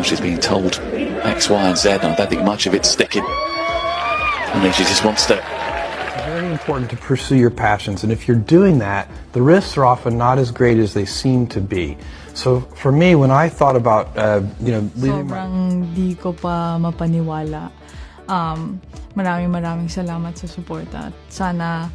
she's being told X, Y, and Z, and I don't think much of it's sticking. I mean, she just wants to. It's very important to pursue your passions, and if you're doing that, the risks are often not as great as they seem to be. So for me, when I thought about, leaving sobrang di ko pa mapaniwala. Maraming salamat sa suporta. Sana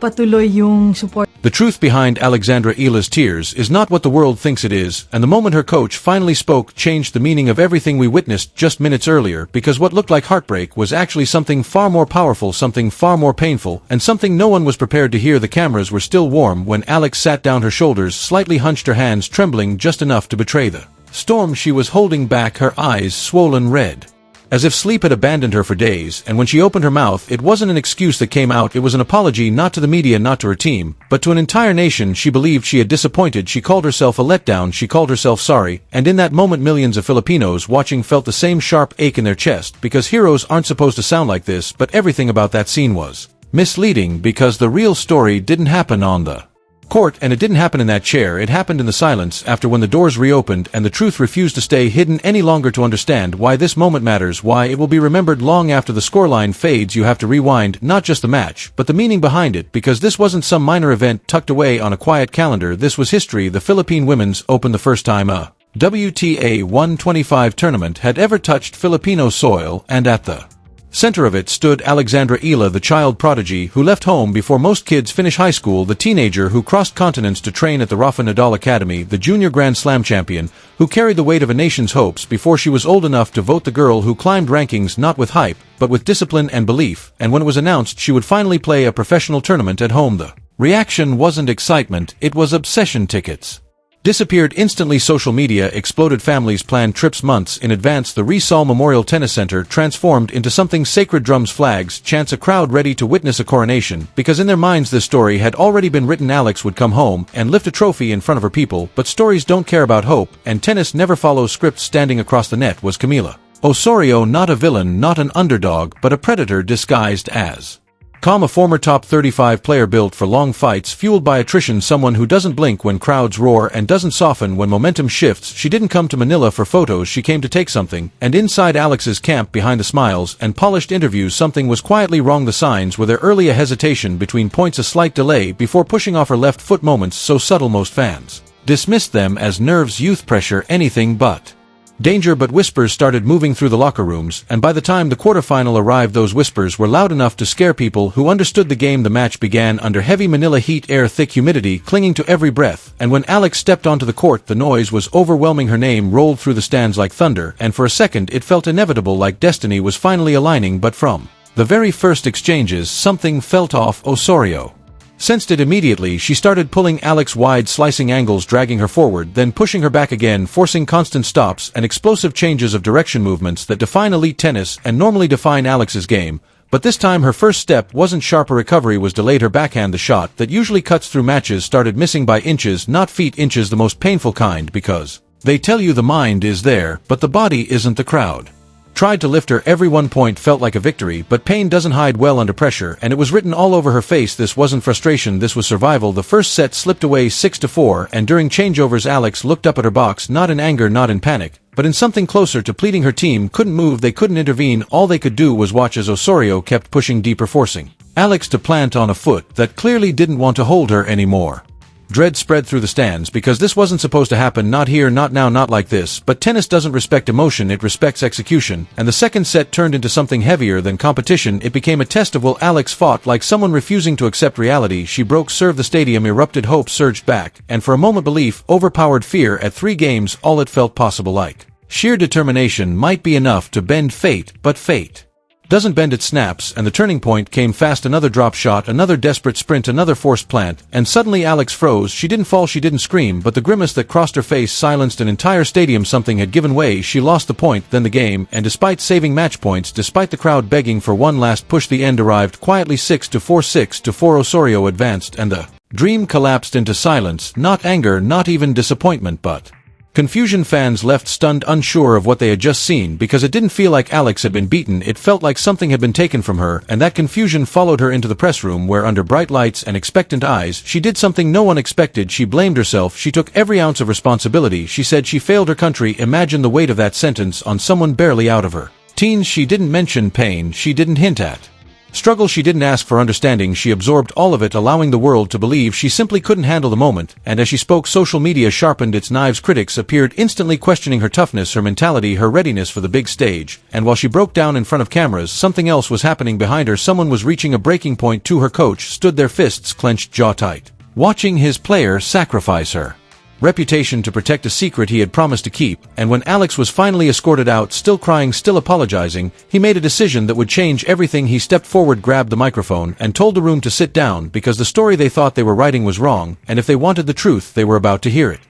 patuloy yung support. The truth behind Alexandra Eala's tears is not what the world thinks it is, and the moment her coach finally spoke changed the meaning of everything we witnessed just minutes earlier, because what looked like heartbreak was actually something far more powerful, something far more painful, and something no one was prepared to hear. The cameras were still warm when Alex sat down, her shoulders slightly hunched, her hands trembling just enough to betray the storm she was holding back, her eyes swollen red, as if sleep had abandoned her for days. And when she opened her mouth, it wasn't an excuse that came out, it was an apology, not to the media, not to her team, but to an entire nation she believed she had disappointed. She called herself a letdown, she called herself sorry, and in that moment millions of Filipinos watching felt the same sharp ache in their chest, because heroes aren't supposed to sound like this. But everything about that scene was misleading, because the real story didn't happen on the court, and it didn't happen in that chair. It happened in the silence after, when the doors reopened and the truth refused to stay hidden any longer. To understand why this moment matters, why it will be remembered long after the scoreline fades, you have to rewind not just the match, but the meaning behind it, because this wasn't some minor event tucked away on a quiet calendar. This was history. The Philippine Women's Open, the first time a WTA 125 tournament had ever touched Filipino soil, and at the center of it stood Alexandra Eala, the child prodigy who left home before most kids finish high school, the teenager who crossed continents to train at the Rafa Nadal Academy, the junior Grand Slam champion who carried the weight of a nation's hopes before she was old enough to vote, the girl who climbed rankings not with hype, but with discipline and belief, and when it was announced she would finally play a professional tournament at home, the reaction wasn't excitement, it was obsession. Tickets disappeared instantly, social media exploded, families planned trips months in advance, the Rizal Memorial Tennis Center transformed into something sacred, drums, flags, chants, a crowd ready to witness a coronation, because in their minds this story had already been written. Alex would come home and lift a trophy in front of her people, but stories don't care about hope, and tennis never follows scripts. Standing across the net was Camila Osorio, not a villain, not an underdog, but a predator disguised as calm, a former top 35 player built for long fights fueled by attrition, someone who doesn't blink when crowds roar and doesn't soften when momentum shifts. She didn't come to Manila for photos, she came to take something, and inside Alex's camp, behind the smiles and polished interviews, something was quietly wrong. The signs were there early, a hesitation between points, a slight delay before pushing off her left foot, moments so subtle most fans dismissed them as nerves, youth pressure, anything but danger. But whispers started moving through the locker rooms, and by the time the quarterfinal arrived, those whispers were loud enough to scare people who understood the game. The match began under heavy Manila heat, air thick, humidity clinging to every breath, and when Alex stepped onto the court the noise was overwhelming. Her name rolled through the stands like thunder, and for a second it felt inevitable, like destiny was finally aligning. But from the very first exchanges something felt off. Osorio sensed it immediately. She started pulling Alex wide, slicing angles, dragging her forward, then pushing her back again, forcing constant stops and explosive changes of direction, movements that define elite tennis and normally define Alex's game. But this time her first step wasn't sharp, her recovery was delayed. Her backhand, the shot that usually cuts through matches, started missing by inches, not feet, inches, the most painful kind, because they tell you the mind is there, but the body isn't. The crowd tried to lift her, every 1 point felt like a victory, but pain doesn't hide well under pressure, and it was written all over her face. This wasn't frustration, this was survival. The first set slipped away 6-4, and during changeovers Alex looked up at her box, not in anger, not in panic, but in something closer to pleading. Her team couldn't move, they couldn't intervene, all they could do was watch as Osorio kept pushing deeper, forcing Alex to plant on a foot that clearly didn't want to hold her anymore. Dread spread through the stands, because this wasn't supposed to happen, not here, not now, not like this. But tennis doesn't respect emotion, it respects execution, and the second set turned into something heavier than competition. It became a test of will. Alex fought like someone refusing to accept reality. She broke serve, the stadium erupted, hope surged back, and for a moment belief overpowered fear. At 3 games all it felt possible, like sheer determination might be enough to bend fate, but fate doesn't bend, it snaps, and the turning point came fast. Another drop shot, another desperate sprint, another forced plant, and suddenly Alex froze. She didn't fall, she didn't scream, but the grimace that crossed her face silenced an entire stadium. Something had given way. She lost the point, then the game, and despite saving match points, despite the crowd begging for one last push, the end arrived quietly. 6-4, 6-4. Osorio advanced, and the dream collapsed into silence. Not anger, not even disappointment, but Confusion fans left stunned, unsure of what they had just seen, because it didn't feel like Alex had been beaten. It felt like something had been taken from her, and that confusion followed her into the press room where, under bright lights and expectant eyes, she did something no one expected. She blamed herself. She took every ounce of responsibility. She said she failed her country. Imagine the weight of that sentence on someone barely out of her teens. She didn't mention pain. She didn't hint at struggle. She didn't ask for understanding. She absorbed all of it, allowing the world to believe she simply couldn't handle the moment. And as she spoke, social media sharpened its knives. Critics appeared, instantly questioning her toughness, her mentality, her readiness for the big stage. And while she broke down in front of cameras, something else was happening behind her. Someone was reaching a breaking point. Her coach stood there, fists clenched, jaw tight, watching his player sacrifice her reputation to protect a secret he had promised to keep. And when Alex was finally escorted out, still crying, still apologizing, he made a decision that would change everything. He stepped forward, grabbed the microphone, and told the room to sit down, because the story they thought they were writing was wrong, and if they wanted the truth, they were about to hear it.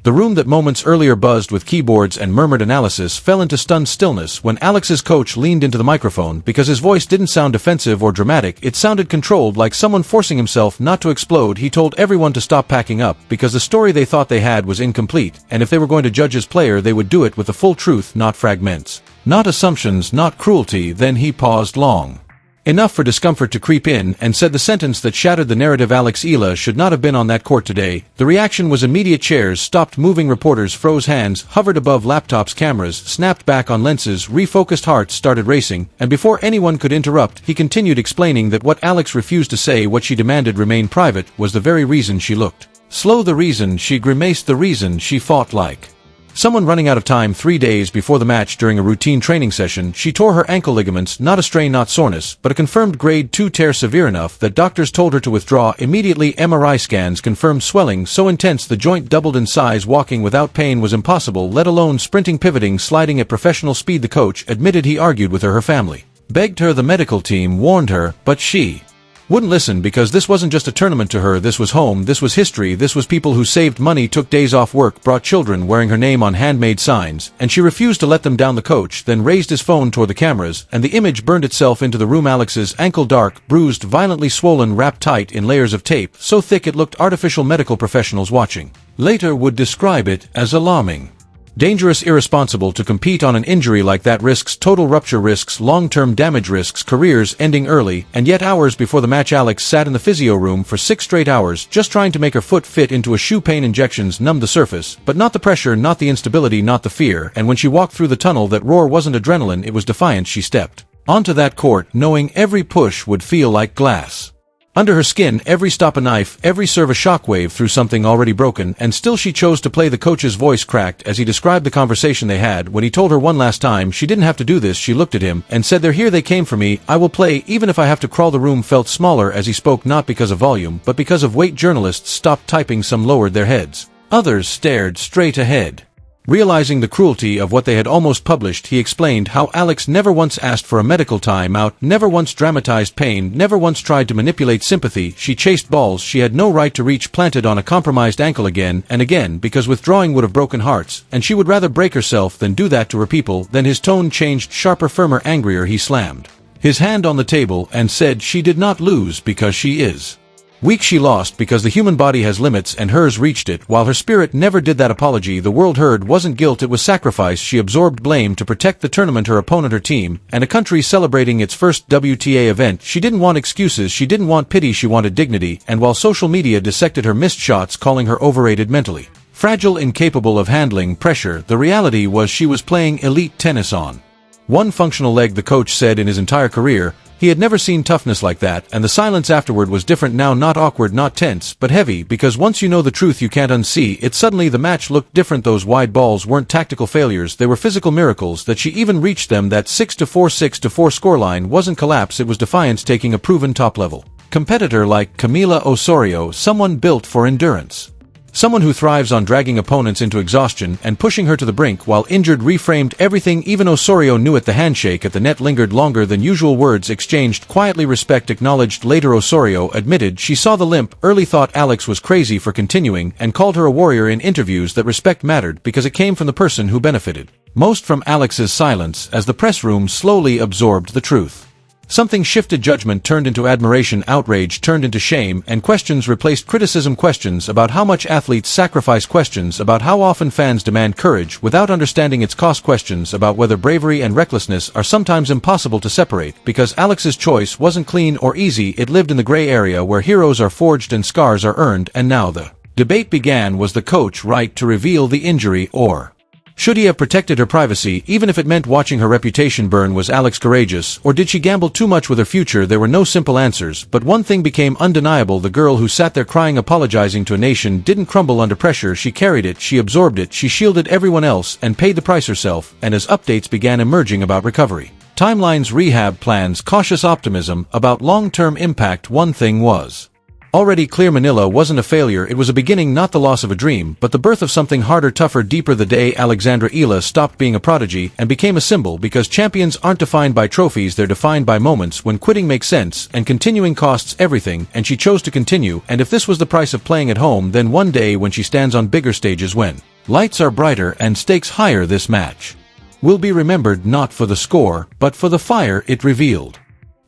The room that moments earlier buzzed with keyboards and murmured analysis fell into stunned stillness when Alex's coach leaned into the microphone, because his voice didn't sound defensive or dramatic. It sounded controlled, like someone forcing himself not to explode. He told everyone to stop packing up, because the story they thought they had was incomplete, and if they were going to judge his player, they would do it with the full truth, not fragments, not assumptions, not cruelty. Then he paused long enough for discomfort to creep in, and said the sentence that shattered the narrative: Alex Eala should not have been on that court today. The reaction was immediate. Chairs stopped moving, reporters froze, hands hovered above laptops, cameras snapped back on lenses, refocused, hearts started racing, and before anyone could interrupt, he continued, explaining that what Alex refused to say, what she demanded remain private, was the very reason she looked slow, the reason she grimaced, the reason she fought like someone running out of time. 3 days before the match, during a routine training session, she tore her ankle ligaments, not a strain, not soreness, but a confirmed grade 2 tear, severe enough that doctors told her to withdraw immediately. MRI scans confirmed swelling so intense the joint doubled in size. Walking without pain was impossible, let alone sprinting, pivoting, sliding at professional speed. The coach admitted he argued with her family begged her, the medical team warned her, but she wouldn't listen, because this wasn't just a tournament to her. This was home, this was history, this was people who saved money, took days off work, brought children wearing her name on handmade signs, and she refused to let them down. The coach then raised his phone toward the cameras, and the image burned itself into the room. Alex's ankle, dark, bruised, violently swollen, wrapped tight in layers of tape, so thick it looked artificial. Medical professionals watching later would describe it as alarming. Dangerous, irresponsible to compete on an injury like that. Risks total rupture, risks long-term damage, risks careers ending early. And yet hours before the match, Alex sat in the physio room for 6 straight hours, just trying to make her foot fit into a shoe. Pain injections numbed the surface, but not the pressure, not the instability, not the fear. And when she walked through the tunnel, that roar wasn't adrenaline, it was defiance. She stepped onto that court knowing every push would feel like glass under her skin, every stop a knife, every serve a shockwave through something already broken. And still she chose to play. The coach's voice cracked as he described the conversation they had. When he told her one last time she didn't have to do this, she looked at him and said, "They're here, they came for me, I will play, even if I have to crawl." The room felt smaller as he spoke, not because of volume, but because of weight. Journalists stopped typing, some lowered their heads, others stared straight ahead. Realizing the cruelty of what they had almost published, he explained how Alex never once asked for a medical time-out, never once dramatized pain, never once tried to manipulate sympathy. She chased balls she had no right to reach, planted on a compromised ankle again and again, because withdrawing would have broken hearts, and she would rather break herself than do that to her people. Then his tone changed, sharper, firmer, angrier. He slammed his hand on the table and said, "She did not lose because she is weak. She lost because the human body has limits, and hers reached it, while her spirit never did." That apology the world heard wasn't guilt, it was sacrifice. She absorbed blame to protect the tournament, her opponent, her team, and a country celebrating its first WTA event. She didn't want excuses, she didn't want pity, she wanted dignity. And while social media dissected her missed shots, calling her overrated, mentally fragile, incapable of handling pressure, the reality was she was playing elite tennis on one functional leg. The coach said in his entire career he had never seen toughness like that, and the silence afterward was different now, not awkward, not tense, but heavy, because once you know the truth you can't unsee it. Suddenly the match looked different. Those wide balls weren't tactical failures, they were physical miracles. That she even reached them, that 6-4 6-4 scoreline wasn't collapse, it was defiance, taking a proven top-level competitor like Camila Osorio, someone built for endurance, someone who thrives on dragging opponents into exhaustion and pushing her to the brink while injured, reframed everything. Even Osorio knew it. The handshake at the net lingered longer than usual, words exchanged quietly, respect acknowledged. Later Osorio admitted she saw the limp early, thought Alex was crazy for continuing, and called her a warrior in interviews. That respect mattered because it came from the person who benefited most from Alex's silence as the press room slowly absorbed the truth. Something shifted, judgment turned into admiration, outrage turned into shame, and questions replaced criticism, questions about how much athletes sacrifice, questions about how often fans demand courage without understanding its cost, questions about whether bravery and recklessness are sometimes impossible to separate, because Alex's choice wasn't clean or easy, it lived in the gray area where heroes are forged and scars are earned. And now the debate began: was the coach right to reveal the injury, or should he have protected her privacy, even if it meant watching her reputation burn? Was Alex courageous, or did she gamble too much with her future? There were no simple answers, but one thing became undeniable: the girl who sat there crying, apologizing to a nation, didn't crumble under pressure. She carried it, she absorbed it, she shielded everyone else, and paid the price herself. And as updates began emerging about recovery, timelines, rehab plans, cautious optimism about long-term impact, one thing was already clear: Manila wasn't a failure, it was a beginning, not the loss of a dream, but the birth of something harder, tougher, deeper. The day Alexandra Eala stopped being a prodigy and became a symbol, because champions aren't defined by trophies, they're defined by moments when quitting makes sense and continuing costs everything, and she chose to continue. And if this was the price of playing at home, then one day when she stands on bigger stages, when lights are brighter and stakes higher, this match will be remembered not for the score, but for the fire it revealed.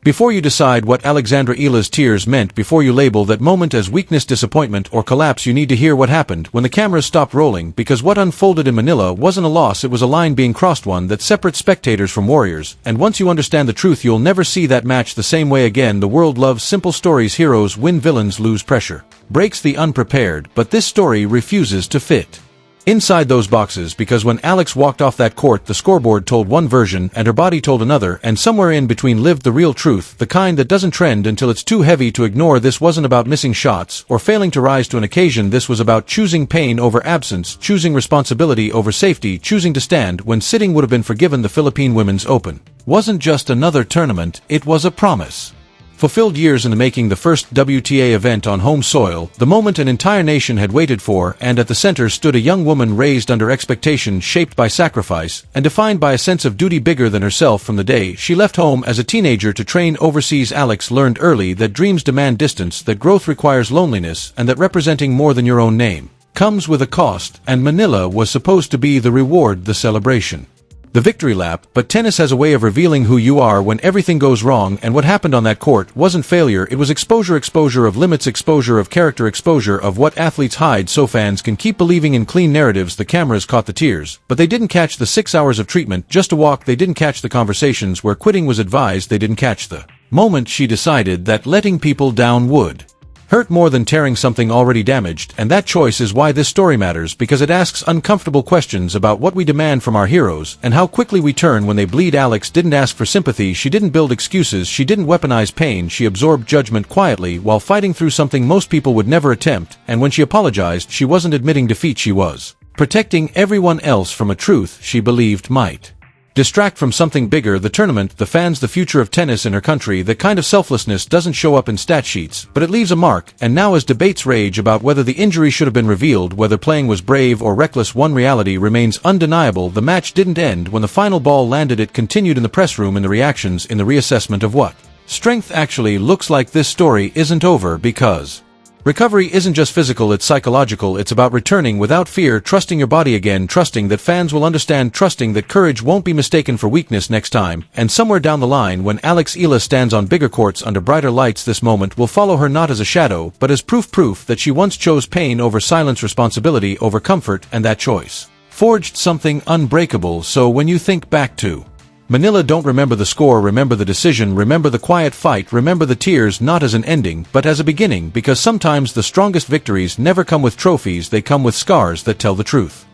Before you decide what Alexandra Eala's tears meant, before you label that moment as weakness, disappointment, or collapse, you need to hear what happened when the cameras stopped rolling, because what unfolded in Manila wasn't a loss, it was a line being crossed, one that separates spectators from warriors. And once you understand the truth, you'll never see that match the same way again. The world loves simple stories: heroes win, villains lose, pressure breaks the unprepared, but this story refuses to fit inside those boxes, because when Alex walked off that court, the scoreboard told one version and her body told another, and somewhere in between lived the real truth, the kind that doesn't trend until it's too heavy to ignore. This wasn't about missing shots or failing to rise to an occasion, this was about choosing pain over absence, choosing responsibility over safety, choosing to stand when sitting would have been forgiven. The Philippine Women's Open wasn't just another tournament, it was a promise fulfilled, years in the making, the first WTA event on home soil, the moment an entire nation had waited for, and at the center stood a young woman raised under expectation, shaped by sacrifice, and defined by a sense of duty bigger than herself. From the day she left home as a teenager to train overseas, Alex learned early that dreams demand distance, that growth requires loneliness, and that representing more than your own name comes with a cost, and Manila was supposed to be the reward, the celebration, the victory lap. But tennis has a way of revealing who you are when everything goes wrong, and what happened on that court wasn't failure, it was exposure, exposure of limits, exposure of character, exposure of what athletes hide so fans can keep believing in clean narratives. The cameras caught the tears, but they didn't catch the 6 hours of treatment just to walk, they didn't catch the conversations where quitting was advised, they didn't catch the moment she decided that letting people down would hurt more than tearing something already damaged. And that choice is why this story matters, because it asks uncomfortable questions about what we demand from our heroes and how quickly we turn when they bleed. Alex didn't ask for sympathy, she didn't build excuses, she didn't weaponize pain, she absorbed judgment quietly while fighting through something most people would never attempt. And when she apologized, she wasn't admitting defeat, she was protecting everyone else from a truth she believed might distract from something bigger: the tournament, the fans, the future of tennis in her country. That kind of selflessness doesn't show up in stat sheets, but it leaves a mark. And now, as debates rage about whether the injury should have been revealed, whether playing was brave or reckless, one reality remains undeniable: the match didn't end when the final ball landed, it continued. In the press room, in the reactions, in the reassessment of what strength actually looks like. This story isn't over, because recovery isn't just physical, it's psychological. It's about returning without fear, trusting your body again, trusting that fans will understand, trusting that courage won't be mistaken for weakness next time. And somewhere down the line, when Alex Eala stands on bigger courts under brighter lights, this moment will follow her not as a shadow, but as proof that she once chose pain over silence, responsibility over comfort, and that choice forged something unbreakable. So when you think back to Manila, don't remember the score, remember the decision, remember the quiet fight, remember the tears, not as an ending, but as a beginning, because sometimes the strongest victories never come with trophies, they come with scars that tell the truth.